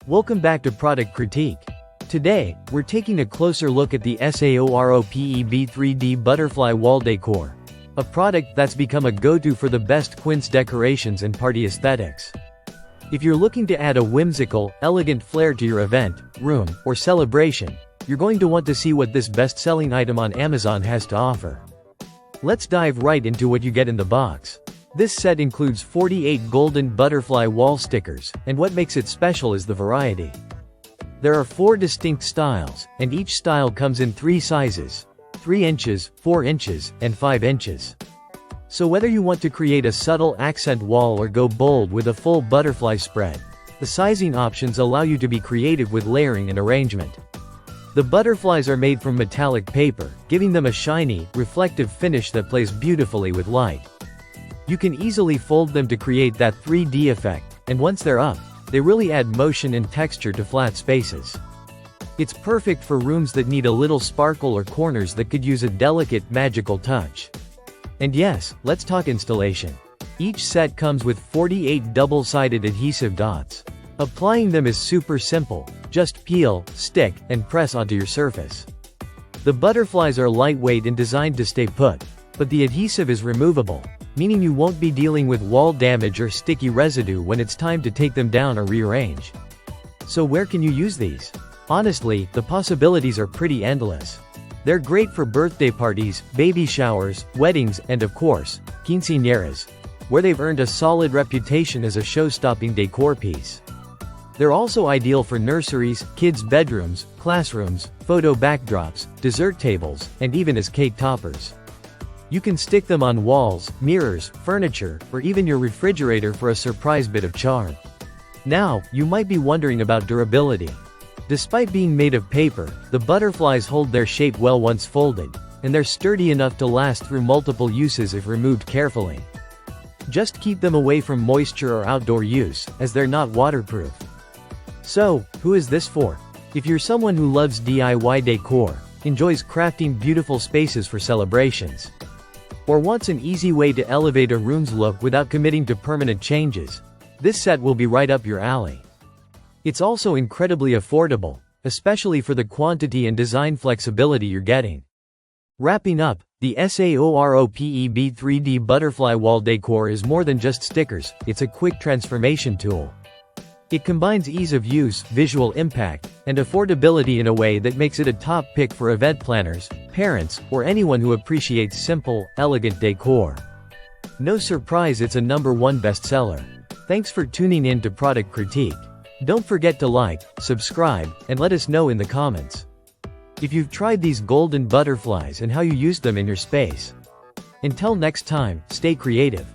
Welcome back to Product Critique. Today, we're taking a closer look at the SAOROPEB 3D Butterfly Wall Decor, a product that's become a go-to for the best Quince decorations and party aesthetics. If you're looking to add a whimsical, elegant flair to your event, room, or celebration, you're going to want to see what this best-selling item on Amazon has to offer. Let's dive right into what you get in the box. This set includes 48 golden butterfly wall stickers, and what makes it special is the variety. There are 4 distinct styles, and each style comes in 3 sizes: 3 inches, 4 inches, and 5 inches. So whether you want to create a subtle accent wall or go bold with a full butterfly spread, the sizing options allow you to be creative with layering and arrangement. The butterflies are made from metallic paper, giving them a shiny, reflective finish that plays beautifully with light. You can easily fold them to create that 3D effect, and once they're up, they really add motion and texture to flat spaces. It's perfect for rooms that need a little sparkle or corners that could use a delicate, magical touch. And yes, let's talk installation. Each set comes with 48 double-sided adhesive dots. Applying them is super simple, just peel, stick, and press onto your surface. The butterflies are lightweight and designed to stay put, but the adhesive is removable, meaning you won't be dealing with wall damage or sticky residue when it's time to take them down or rearrange. So where can you use these? Honestly, the possibilities are pretty endless. They're great for birthday parties, baby showers, weddings, and of course, quinceañeras, where they've earned a solid reputation as a show-stopping decor piece. They're also ideal for nurseries, kids' bedrooms, classrooms, photo backdrops, dessert tables, and even as cake toppers. You can stick them on walls, mirrors, furniture, or even your refrigerator for a surprise bit of charm. Now, you might be wondering about durability. Despite being made of paper, the butterflies hold their shape well once folded, and they're sturdy enough to last through multiple uses if removed carefully. Just keep them away from moisture or outdoor use, as they're not waterproof. So, who is this for? If you're someone who loves DIY decor, enjoys crafting beautiful spaces for celebrations, or wants an easy way to elevate a room's look without committing to permanent changes, this set will be right up your alley. It's also incredibly affordable, especially for the quantity and design flexibility you're getting. Wrapping up, the SAOROPEB 3D Butterfly Wall Decor is more than just stickers, it's a quick transformation tool. It combines ease of use, visual impact, and affordability in a way that makes it a top pick for event planners, parents, or anyone who appreciates simple, elegant decor. No surprise it's a #1 bestseller. Thanks for tuning in to Product Critique. Don't forget to like, subscribe, and let us know in the comments if you've tried these golden butterflies and how you used them in your space. Until next time, stay creative.